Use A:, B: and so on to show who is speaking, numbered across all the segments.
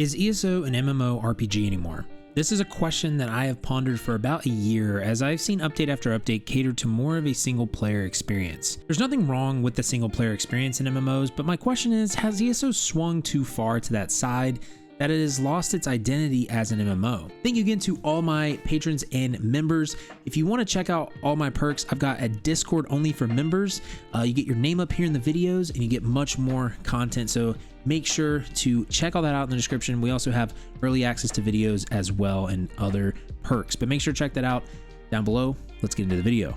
A: Is ESO an MMORPG anymore? This is a question that I have pondered for about a year, as I've seen update after update cater to more of a single player experience. There's nothing wrong with the single player experience in MMOs, but my question is, has ESO swung too far to that side that it has lost its identity as an MMO? Thank you again to all my patrons and members. If you want to check out all my perks, I've got a Discord only for members. You get your name up here in the videos and you get much more content. So make sure to check all that out in the description. We also have early access to videos as well and other perks, but make sure to check that out down below. Let's get into the video.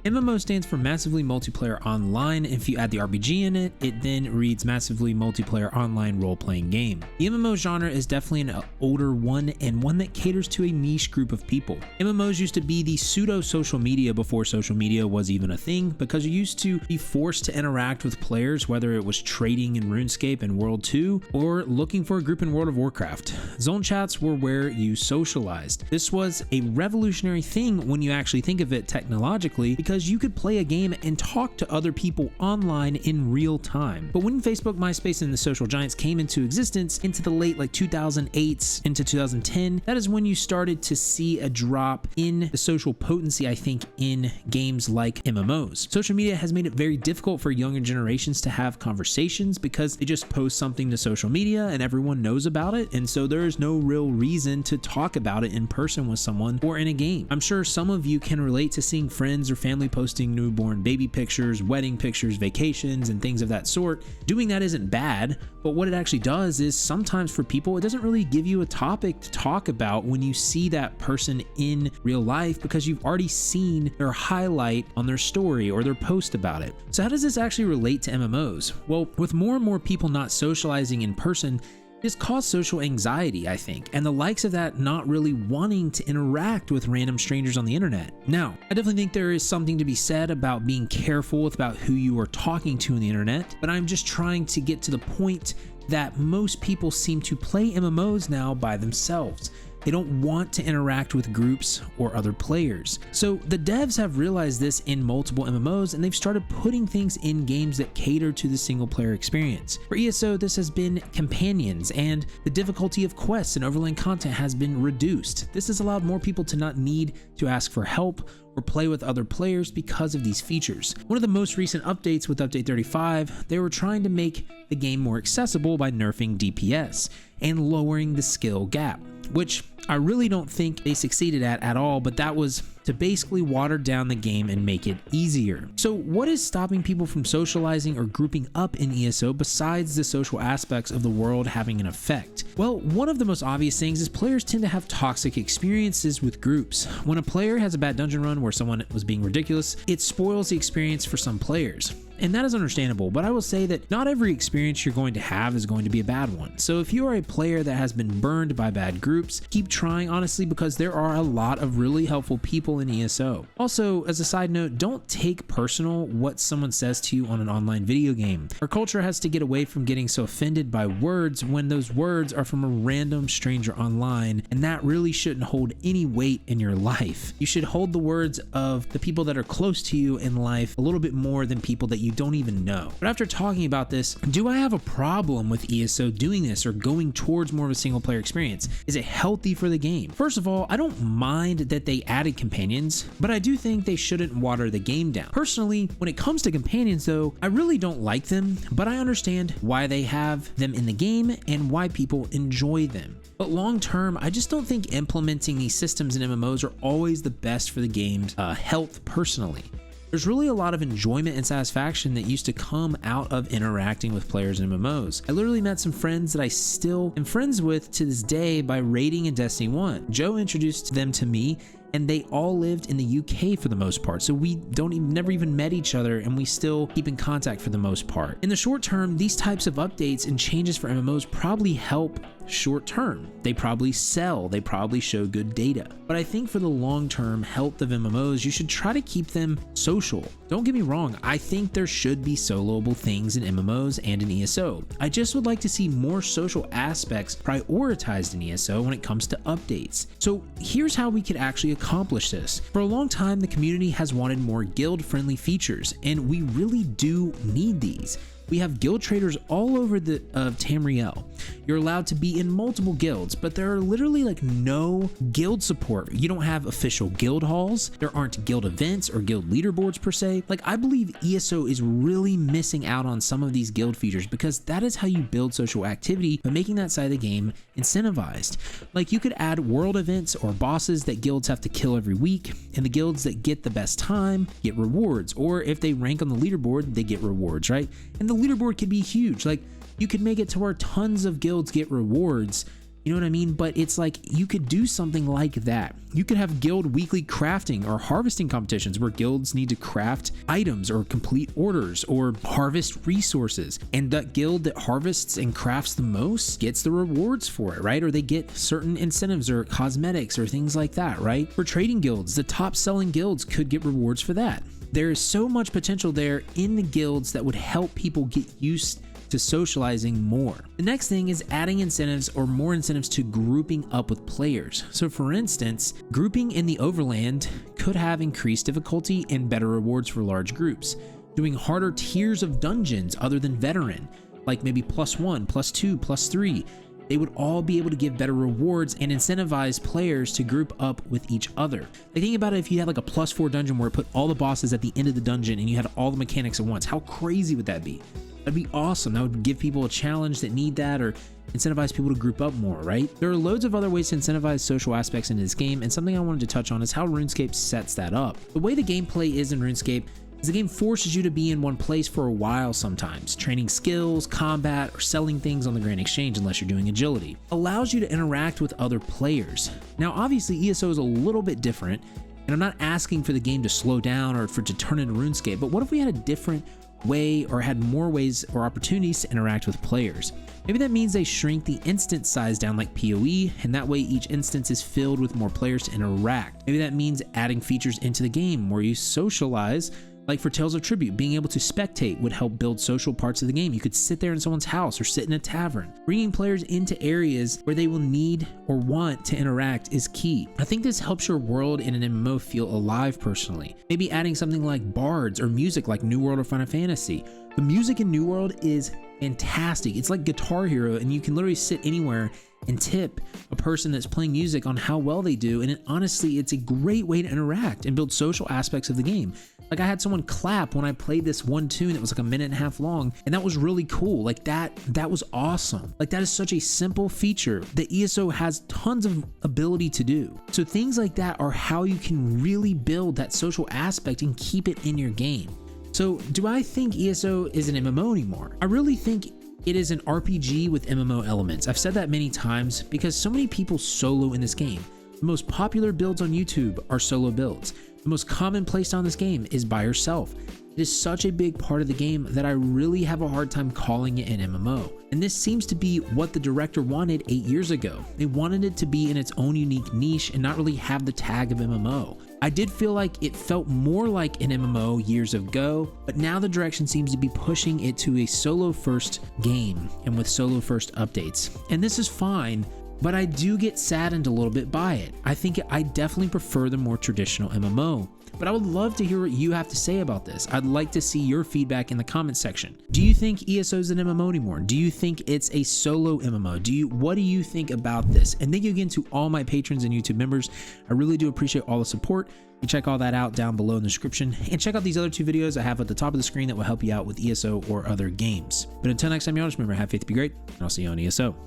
A: MMO stands for Massively Multiplayer Online. If you add the RPG in it, it then reads Massively Multiplayer Online Role-Playing Game. The MMO genre is definitely an older one and one that caters to a niche group of people. MMOs used to be the pseudo social media before social media was even a thing, because you used to be forced to interact with players, whether it was trading in RuneScape and World 2 or looking for a group in World of Warcraft. Zone chats were where you socialized. This was a revolutionary thing when you actually think of it technologically, because you could play a game and talk to other people online in real time. But when Facebook, MySpace, and the social giants came into existence into the late 2008s into 2010, that is when you started to see a drop in the social potency, I think, in games like MMOs. Social media has made it very difficult for younger generations to have conversations because they just post something to social media and everyone knows about it, and so there is no real reason to talk about it in person with someone or in a game. I'm sure some of you can relate to seeing friends or family posting newborn baby pictures, wedding pictures, vacations, and things of that sort. Doing that isn't bad, but what it actually does is sometimes for people, it doesn't really give you a topic to talk about when you see that person in real life, because you've already seen their highlight on their story or their post about it. So how does this actually relate to MMOs? Well, with more and more people not socializing in person, it's caused social anxiety, I think, and the likes of that not really wanting to interact with random strangers on the internet. Now, I definitely think there is something to be said about being careful about who you are talking to on the internet, but I'm just trying to get to the point that most people seem to play MMOs now by themselves. They don't want to interact with groups or other players. So the devs have realized this in multiple MMOs, and they've started putting things in games that cater to the single player experience. For ESO, this has been companions, and the difficulty of quests and overlaying content has been reduced. This has allowed more people to not need to ask for help or play with other players because of these features. One of the most recent updates with update 35, they were trying to make the game more accessible by nerfing DPS and lowering the skill gap, which I really don't think they succeeded at all, but that was to basically water down the game and make it easier. So what is stopping people from socializing or grouping up in ESO besides the social aspects of the world having an effect? Well, one of the most obvious things is players tend to have toxic experiences with groups. When a player has a bad dungeon run where someone was being ridiculous, it spoils the experience for some players. And that is understandable, but I will say that not every experience you're going to have is going to be a bad one. So if you are a player that has been burned by bad groups, keep trying, honestly, because there are a lot of really helpful people in ESO. Also, as a side note, don't take personal what someone says to you on an online video game. Our culture has to get away from getting so offended by words when those words are from a random stranger online, and that really shouldn't hold any weight in your life. You should hold the words of the people that are close to you in life a little bit more than people that you don't even know. But after talking about this, do I have a problem with ESO doing this or going towards more of a single player experience? Is it healthy for the game? First of all, I don't mind that they added companions, but I do think they shouldn't water the game down. Personally, when it comes to companions though, I really don't like them, but I understand why they have them in the game and why people enjoy them. But long term, I just don't think implementing these systems in MMOs are always the best for the game's health personally. There's really a lot of enjoyment and satisfaction that used to come out of interacting with players in MMOs. I literally met some friends that I still am friends with to this day by raiding in Destiny 1. Joe introduced them to me, and they all lived in the UK for the most part. So we never even met each other, and we still keep in contact for the most part. In the short term, these types of updates and changes for MMOs probably help short term. They probably sell, they probably show good data. But I think for the long term health of MMOs, you should try to keep them social. Don't get me wrong, I think there should be soloable things in MMOs and in ESO. I just would like to see more social aspects prioritized in ESO when it comes to updates. So here's how we could actually accomplish this. For a long time, the community has wanted more guild-friendly features, and we really do need these. We have guild traders all over the Tamriel. You're allowed to be in multiple guilds, but there are literally like no guild support. You don't have official guild halls. There aren't guild events or guild leaderboards per se. Like, I believe ESO is really missing out on some of these guild features, because that is how you build social activity, by making that side of the game incentivized. Like, you could add world events or bosses that guilds have to kill every week, and the guilds that get the best time get rewards, or if they rank on the leaderboard, they get rewards, right? And the leaderboard could be huge. Like, you could make it to where tons of guilds get rewards, you know what I mean? But it's like, you could do something like that. You could have guild weekly crafting or harvesting competitions where guilds need to craft items or complete orders or harvest resources, and that guild that harvests and crafts the most gets the rewards for it, right? Or they get certain incentives or cosmetics or things like that, right? For trading guilds, the top selling guilds could get rewards for that. There is so much potential there in the guilds that would help people get used to socializing more. The next thing is adding incentives or more incentives to grouping up with players. So for instance, grouping in the overland could have increased difficulty and better rewards for large groups. Doing harder tiers of dungeons other than veteran, like maybe +1, +2, +3, they would all be able to give better rewards and incentivize players to group up with each other. Like, think about it, if you had like a +4 dungeon where it put all the bosses at the end of the dungeon and you had all the mechanics at once, how crazy would that be? That'd be awesome. That would give people a challenge that need that, or incentivize people to group up more, right? There are loads of other ways to incentivize social aspects in this game, and something I wanted to touch on is how RuneScape sets that up. The way the gameplay is in RuneScape is the game forces you to be in one place for a while sometimes, training skills, combat, or selling things on the Grand Exchange unless you're doing agility. Allows you to interact with other players. Now, obviously, ESO is a little bit different, and I'm not asking for the game to slow down or for it to turn into RuneScape, but what if we had a different way or had more ways or opportunities to interact with players? Maybe that means they shrink the instance size down like PoE, and that way each instance is filled with more players to interact. Maybe that means adding features into the game where you socialize. Like for Tales of Tribute, being able to spectate would help build social parts of the game. You could sit there in someone's house or sit in a tavern. Bringing players into areas where they will need or want to interact is key. I think this helps your world in an MMO feel alive personally. Maybe adding something like bards or music like New World or Final Fantasy. The music in New World is fantastic. It's like Guitar Hero, and you can literally sit anywhere and tip a person that's playing music on how well they do. And honestly, it's a great way to interact and build social aspects of the game. Like, I had someone clap when I played this one tune that was like a minute and a half long, and that was really cool. Like, that was awesome. Like, that is such a simple feature that ESO has tons of ability to do. So things like that are how you can really build that social aspect and keep it in your game. So do I think ESO is an MMO anymore? I really think it is an RPG with MMO elements. I've said that many times because so many people solo in this game. The most popular builds on YouTube are solo builds. The most common playstyle in this game is by yourself. It is such a big part of the game that I really have a hard time calling it an MMO. And this seems to be what the director wanted 8 years ago. They wanted it to be in its own unique niche and not really have the tag of MMO. I did feel like it felt more like an MMO years ago, but now the direction seems to be pushing it to a solo first game and with solo first updates. And this is fine, but I do get saddened a little bit by it. I think I definitely prefer the more traditional MMO. But I would love to hear what you have to say about this. I'd like to see your feedback in the comment section. Do you think ESO is an MMO anymore? Do you think it's a solo MMO? What do you think about this? And thank you again to all my patrons and YouTube members. I really do appreciate all the support. You can check all that out down below in the description, and check out these other 2 videos I have at the top of the screen that will help you out with ESO or other games. But until next time, y'all, just remember, have faith, be great, and I'll see you on ESO.